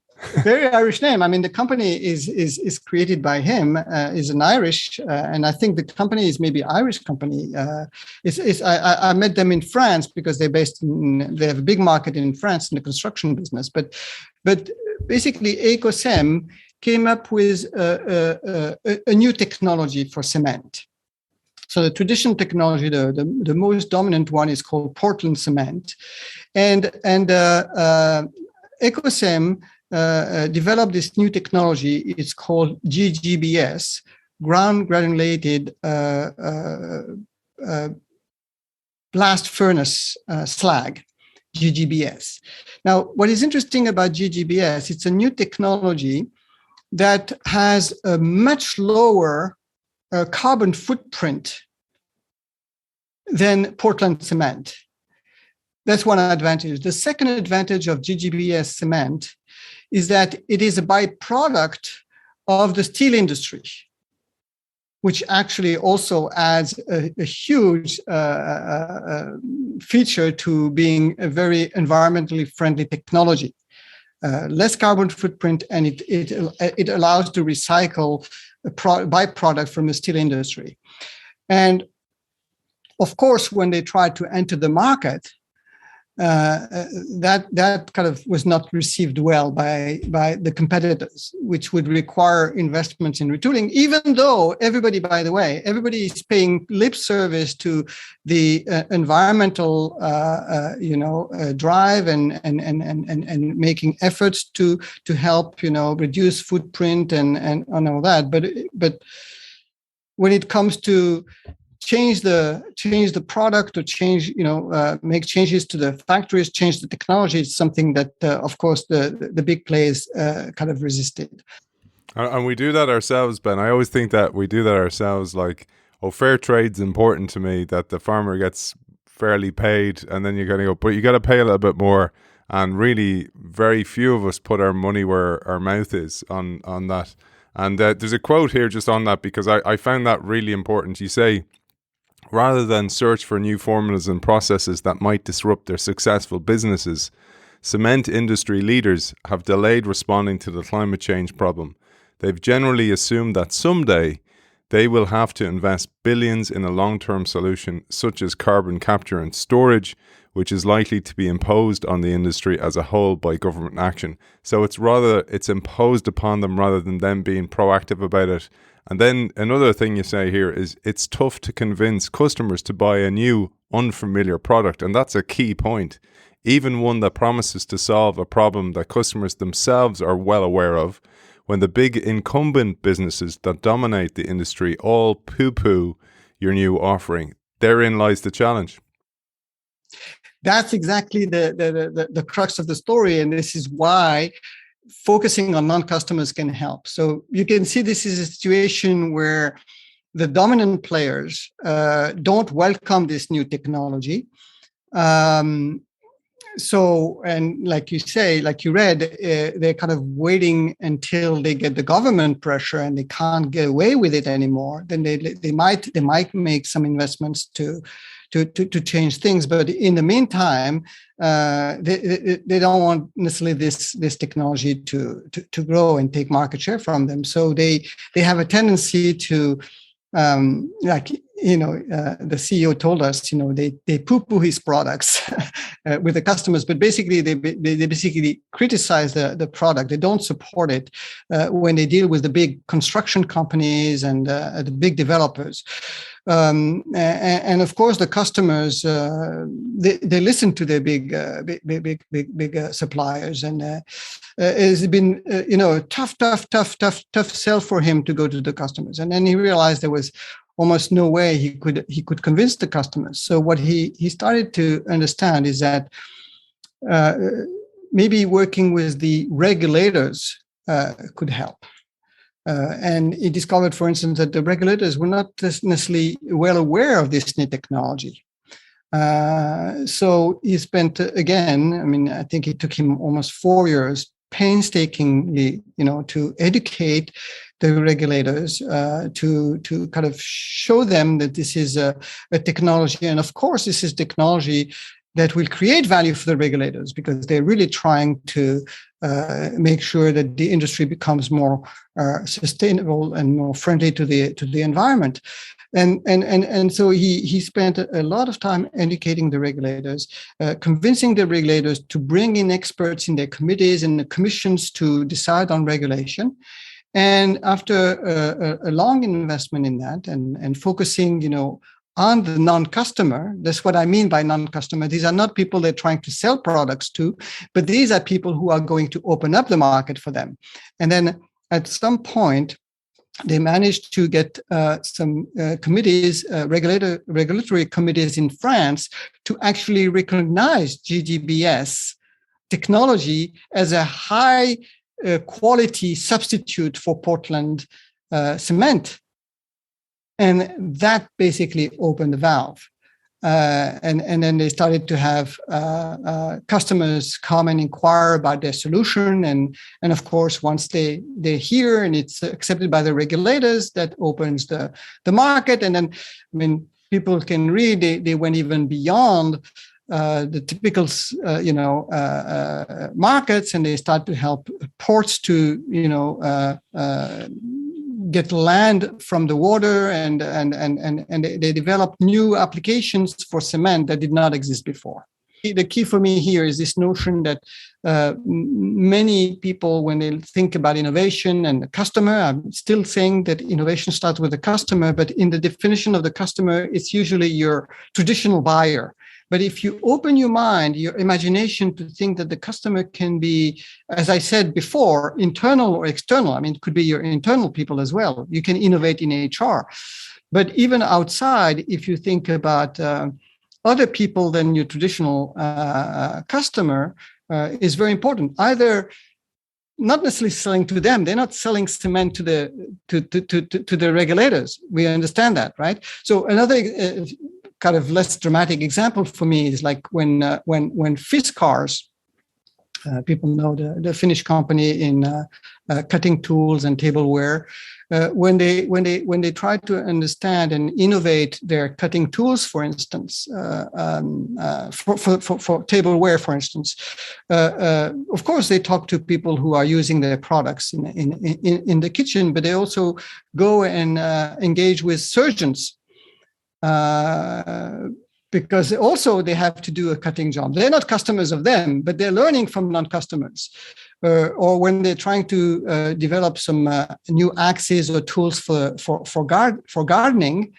very Irish name. I mean, the company is created by him, is an Irish, and I think the company is maybe Irish company. I met them in France because they have a big market in France in the construction business. But basically, EcoCem came up with a new technology for cement. So the traditional technology, the most dominant one, is called Portland cement, and EcoCem developed this new technology. It's called GGBS, ground granulated blast furnace slag, GGBS. Now, what is interesting about GGBS, it's a new technology that has a much lower carbon footprint than Portland cement. That's one advantage. The second advantage of GGBS cement is that it is a byproduct of the steel industry, which actually also adds a huge feature to being a very environmentally friendly technology. Less carbon footprint, and it allows to recycle a byproduct from the steel industry. And of course, when they try to enter the market, that kind of was not received well by the competitors, which would require investments in retooling, even though everybody, by the way, everybody is paying lip service to the environmental drive and making efforts to help reduce footprint and all that. But when it comes to change the product, or make changes to the factories, change the technology, is something that of course the big players kind of resisted. And we do that ourselves, Ben. I always think that we do that ourselves. Like, fair trade's important to me, that the farmer gets fairly paid, and then you're going to go, but you got to pay a little bit more. And really, very few of us put our money where our mouth is on that. And there's a quote here just on that, because I found that really important. You say, rather than search for new formulas and processes that might disrupt their successful businesses, cement industry leaders have delayed responding to the climate change problem. They've generally assumed that someday they will have to invest billions in a long-term solution such as carbon capture and storage, which is likely to be imposed on the industry as a whole by government action. So it's imposed upon them rather than them being proactive about it. And then another thing you say here is it's tough to convince customers to buy a new, unfamiliar product. And that's a key point. Even one that promises to solve a problem that customers themselves are well aware of. When the big incumbent businesses that dominate the industry all poo-poo your new offering, therein lies the challenge. That's exactly the crux of the story. And this is why focusing on non-customers can help. So you can see this is a situation where the dominant players don't welcome this new technology. And like you say, like you read, they're kind of waiting until they get the government pressure and they can't get away with it anymore. Then they might make some investments to change things, but in the meantime, they don't want necessarily this technology to grow and take market share from them. So they have a tendency to, the CEO told us, they poo-poo his products with the customers, but basically they basically criticize the product. They don't support it when they deal with the big construction companies and the big developers. And of course, the customers they listen to their big suppliers, and it's been tough sell for him to go to the customers. And then he realized there was almost no way he could convince the customers. So what he started to understand is that maybe working with the regulators could help. And he discovered, for instance, that the regulators were not necessarily well aware of this new technology. So he spent, again, I think it took him almost 4 years painstakingly, to educate the regulators, to kind of show them that this is a technology. And of course, this is technology that will create value for the regulators, because they're really trying to make sure that the industry becomes more sustainable and more friendly to the environment. And so he spent a lot of time educating the regulators, convincing the regulators to bring in experts in their committees and the commissions to decide on regulation. And after a long investment in that and focusing, on the non-customer, that's what I mean by non-customer. These are not people they're trying to sell products to, but these are people who are going to open up the market for them. And then at some point, they managed to get some committees, regulatory committees in France, to actually recognize GGBS technology as a high quality substitute for Portland cement. And that basically opened the valve. And then they started to have customers come and inquire about their solution. And of course, once they're here and it's accepted by the regulators, that opens the market. And then, people can read, they went even beyond the typical, markets, and they start to help ports to, get land from the water, and they develop new applications for cement that did not exist before. the key for me here is this notion that many people, when they think about innovation and the customer, I'm still saying that innovation starts with the customer, but in the definition of the customer, it's usually your traditional buyer. But if you open your mind, your imagination to think that the customer can be, as I said before, internal or external. I mean, it could be your internal people as well. You can innovate in HR. But even outside, if you think about other people than your traditional customer, is very important. Either not necessarily selling to them; they're not selling cement to the regulators. We understand that, right? So another kind of less dramatic example for me is like when Fiskars, people know the Finnish company in cutting tools and tableware. When they try to understand and innovate their cutting tools, for instance, for tableware, for instance, of course they talk to people who are using their products in the kitchen, but they also go and engage with surgeons. Because also they have to do a cutting job. They're not customers of them, but they're learning from non-customers. Or when they're trying to develop some new axes or tools for gardening,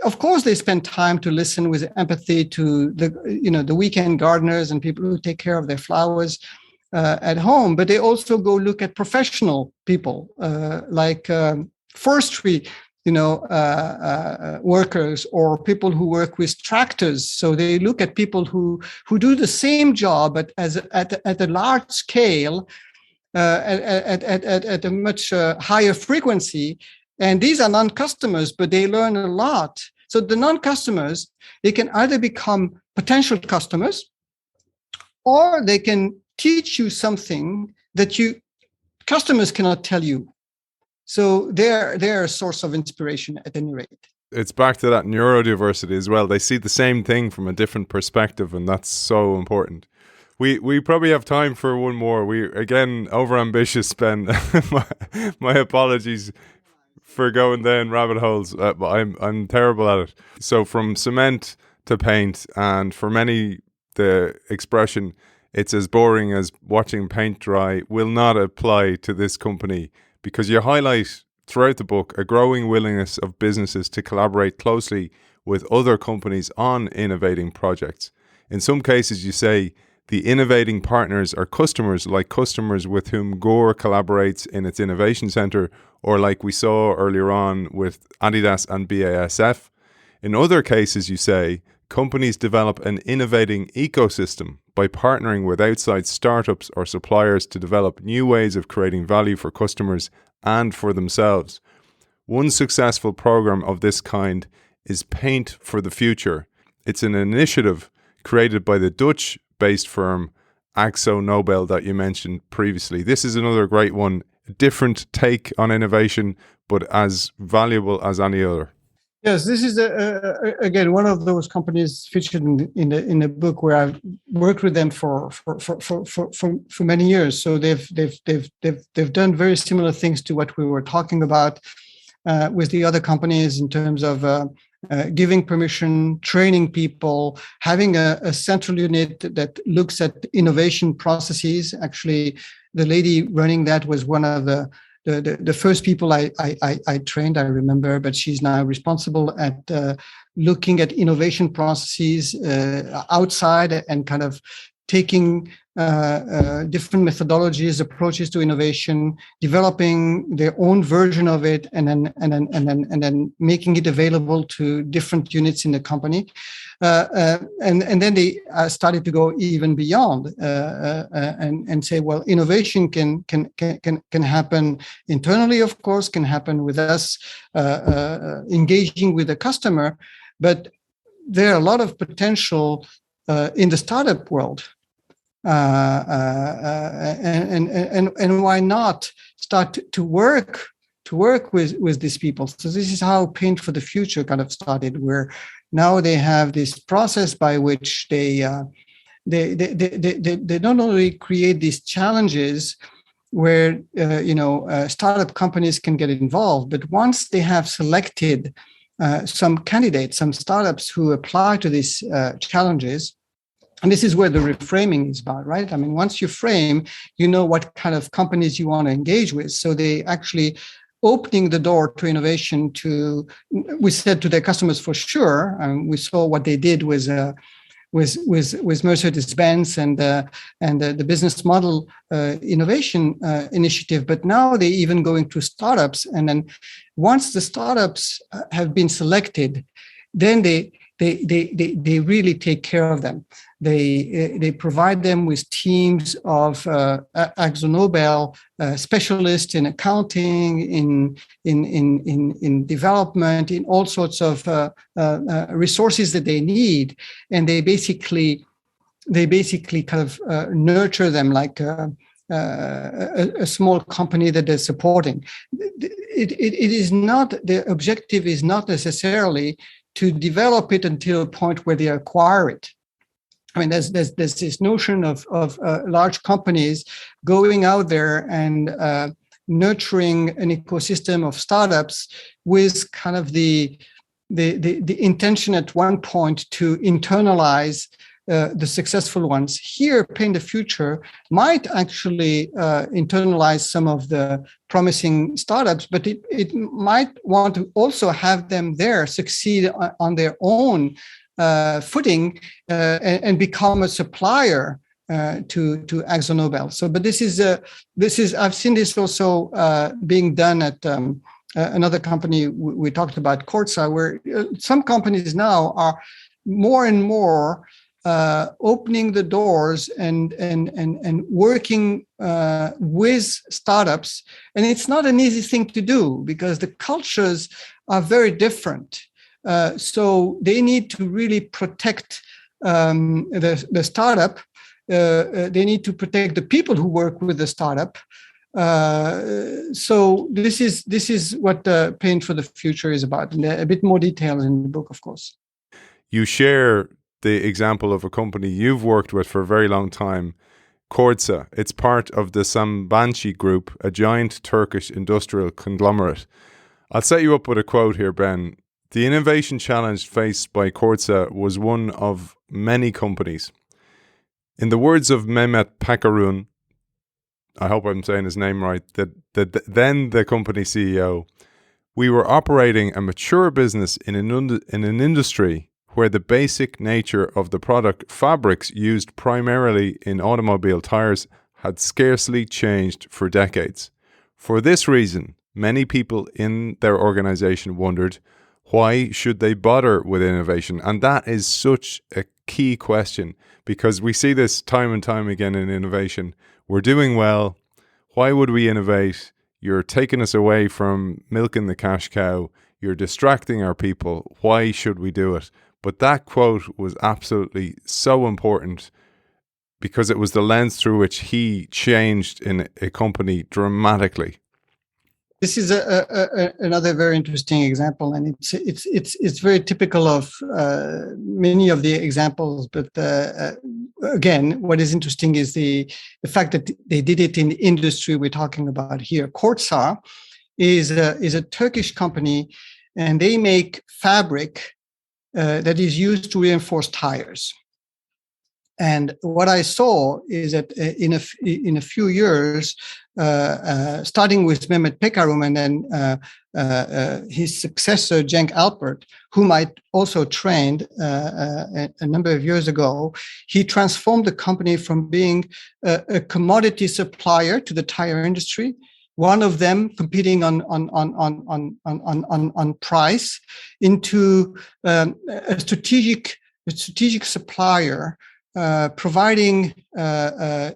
of course they spend time to listen with empathy to the weekend gardeners and people who take care of their flowers at home. But they also go look at professional people like forestry workers or people who work with tractors. So they look at people who do the same job, but at a large scale, at a much higher frequency. And these are non-customers, but they learn a lot. So the non-customers, they can either become potential customers, or they can teach you something that customers cannot tell you. So they're a source of inspiration at any rate. It's back to that neurodiversity as well. They see the same thing from a different perspective, and that's so important. We probably have time for one more. We, again, overambitious, Ben. my apologies for going down rabbit holes. I'm terrible at it. So from cement to paint, and for many, the expression, it's as boring as watching paint dry, will not apply to this company, because you highlight throughout the book a growing willingness of businesses to collaborate closely with other companies on innovating projects. In some cases, you say the innovating partners are customers, like customers with whom Gore collaborates in its innovation center, or like we saw earlier on with Adidas and BASF. In other cases, you say, companies develop an innovating ecosystem by partnering with outside startups or suppliers to develop new ways of creating value for customers and for themselves. One successful program of this kind is Paint for the Future. It's an initiative created by the Dutch-based firm AkzoNobel that you mentioned previously. This is another great one, a different take on innovation, but as valuable as any other. Yes, this is again one of those companies featured in the book where I've worked with them for many years. So they've done very similar things to what we were talking about with the other companies in terms of giving permission, training people, having a central unit that looks at innovation processes. Actually, the lady running that was one of the first people I trained, I remember, but she's now responsible at looking at innovation processes outside and kind of taking different methodologies, approaches to innovation, developing their own version of it, and then making it available to different units in the company. And then they started to go even beyond and say, well, innovation can happen internally, of course, can happen with us engaging with the customer, but there are a lot of potential in the startup world. And why not start to work with these people? So this is how Paint for the Future kind of started, where now they have this process by which they not only create these challenges where startup companies can get involved, but once they have selected some candidates, some startups who apply to these challenges, And this is where the reframing is about, right? I mean, once you frame, you know what kind of companies you want to engage with. So they actually opening the door to innovation we said to their customers for sure. We saw what they did with Mercedes-Benz and the business model innovation initiative. But now they even going to startups. And then once the startups have been selected, then they really take care of them. They provide them with teams of AkzoNobel specialists in accounting, in development, in all sorts of resources that they need, and they basically kind of nurture them like a small company that they're supporting. It is not, the objective is not necessarily to develop it until a point where they acquire it. I mean, there's this notion of large companies going out there and nurturing an ecosystem of startups with kind of the intention at one point to internalize the successful ones. Here, Paint the Future might actually internalize some of the promising startups, but it might want to also have them there succeed on their own footing and become a supplier to AkzoNobel. So, but this is I've seen this also being done at another company we talked about, Corsa, where some companies now are more and more opening the doors and working with startups. And it's not an easy thing to do because the cultures are very different. So they need to really protect the startup. They need to protect the people who work with the startup. So this is what Paint for the Future is about, and a bit more details in the book, of course. You share the example of a company you've worked with for a very long time, Corsa. It's part of the Sabancı Group, a giant Turkish industrial conglomerate. I'll set you up with a quote here, Ben. The innovation challenge faced by Corsa was one of many companies. In the words of Mehmet Pakarun, I hope I'm saying his name right, then the company CEO, we were operating a mature business in an industry where the basic nature of the product, fabrics used primarily in automobile tires, had scarcely changed for decades. For this reason, many people in their organization wondered, why should they bother with innovation? And that is such a key question, because we see this time and time again in innovation. We're doing well. Why would we innovate? You're taking us away from milking the cash cow. You're distracting our people. Why should we do it? But that quote was absolutely so important because it was the lens through which he changed in a company dramatically. This is another very interesting example, and it's very typical of many of the examples. But again, what is interesting is the fact that they did it in the industry we're talking about here. Corsa is a Turkish company, and they make fabric that is used to reinforce tires. And what I saw is that in a few years, starting with Mehmet Pekarum and then his successor, Cenk Alpert, whom I also trained a number of years ago, he transformed the company from being a commodity supplier to the tire industry, one of them competing on price, into a strategic supplier, providing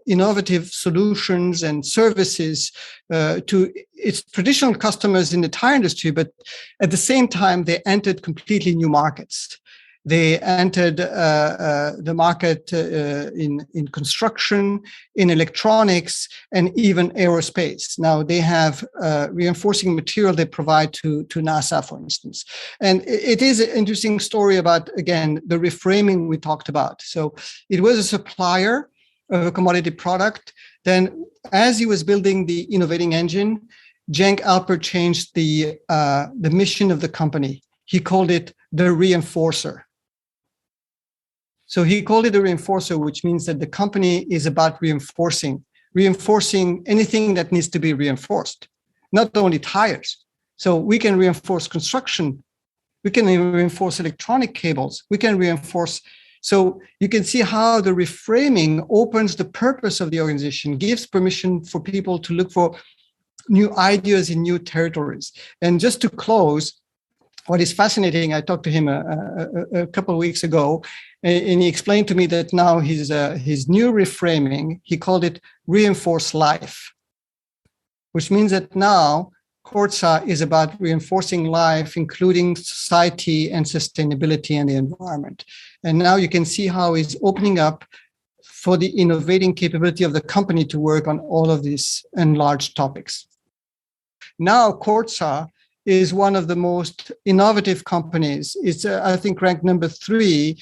innovative solutions and services to its traditional customers in the tire industry, but at the same time, they entered completely new markets. They entered the market in construction, in electronics, and even aerospace. Now they have reinforcing material they provide to NASA, for instance. And it is an interesting story about, again, the reframing we talked about. So it was a supplier of a commodity product. Then as he was building the innovating engine, Cenk Alpert changed the mission of the company. He called it the reinforcer. So he called it a reinforcer, which means that the company is about reinforcing anything that needs to be reinforced, not only tires. So we can reinforce construction. We can reinforce electronic cables. We can reinforce. So you can see how the reframing opens the purpose of the organization, gives permission for people to look for new ideas in new territories. And just to close, what is fascinating, I talked to him a couple of weeks ago, and he explained to me that now his new reframing, he called it reinforce life, which means that now Corsa is about reinforcing life, including society and sustainability and the environment. And now you can see how he's opening up for the innovating capability of the company to work on all of these enlarged topics. Now Corsa is one of the most innovative companies. It's, I think, ranked number 3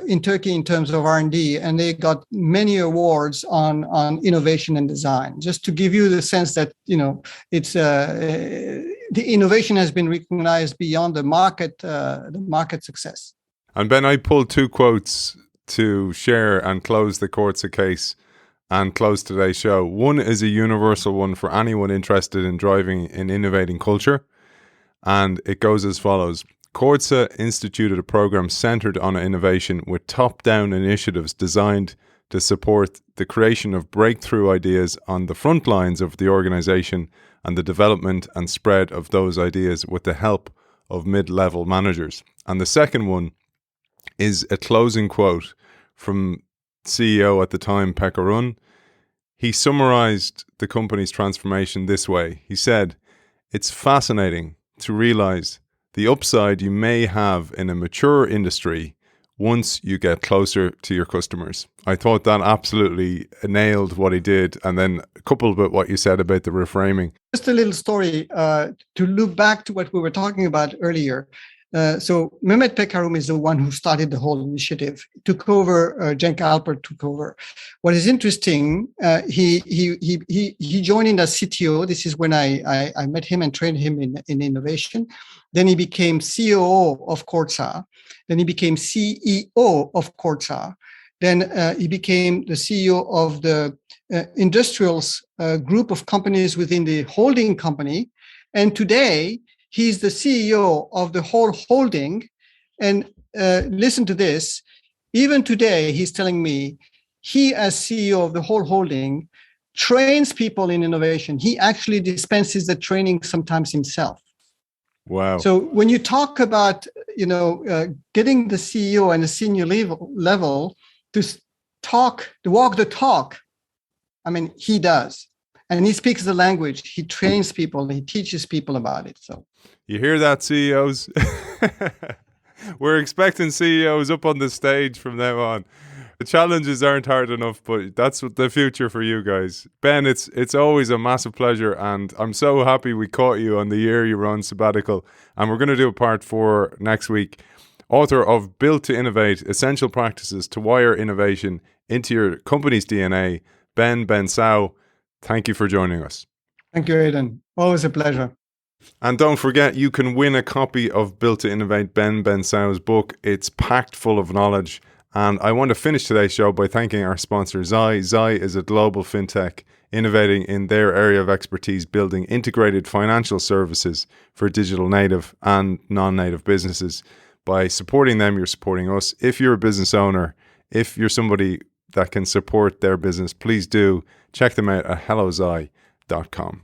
in Turkey in terms of R&D, and they got many awards on innovation and design. Just to give you the sense that, you know, it's the innovation has been recognized beyond the market success. And Ben, I pulled 2 quotes to share and close the Corsa case and close today's show. One is a universal one for anyone interested in driving an innovating culture. And it goes as follows. Corsa instituted a program centered on innovation with top-down initiatives designed to support the creation of breakthrough ideas on the front lines of the organization and the development and spread of those ideas with the help of mid-level managers. And the second one is a closing quote from CEO at the time, Pentagon. He summarized the company's transformation this way. He said, "It's fascinating to realize the upside you may have in a mature industry once you get closer to your customers." I thought that absolutely nailed what he did. And then coupled with what you said about the reframing. Just a little story to look back to what we were talking about earlier. So Mehmet Pekarum is the one who started the whole initiative. Took over, Cenk Alper took over. What is interesting, he joined as CTO. This is when I met him and trained him in innovation. Then he became COO of Corsa. Then he became CEO of Corsa. Then he became the CEO of the industrials group of companies within the holding company. And today, he's the CEO of the whole holding. And listen to this. Even today, he's telling me he, as CEO of the whole holding, trains people in innovation. He actually dispenses the training sometimes himself. Wow. So when you talk about, getting the CEO and the senior level to walk the talk, I mean, he does. And he speaks the language. He trains people. He teaches people about it. So you hear that, CEOs? We're expecting CEOs up on the stage from now on. The challenges aren't hard enough, but that's what the future for you guys. Ben, it's always a massive pleasure, and I'm so happy we caught you on the year you were on sabbatical. And we're going to do a part 4 next week. Author of Built to Innovate, Essential Practices to Wire Innovation into Your Company's DNA, Ben Bensaou. Thank you for joining us. Thank you, Aidan. Always a pleasure. And don't forget, you can win a copy of Built to Innovate, Ben Bensau's book. It's packed full of knowledge. And I want to finish today's show by thanking our sponsor, Zai. Zai is a global fintech innovating in their area of expertise, building integrated financial services for digital native and non-native businesses. By supporting them, you're supporting us. If you're a business owner, if you're somebody that can support their business, please do check them out at hellozai.com.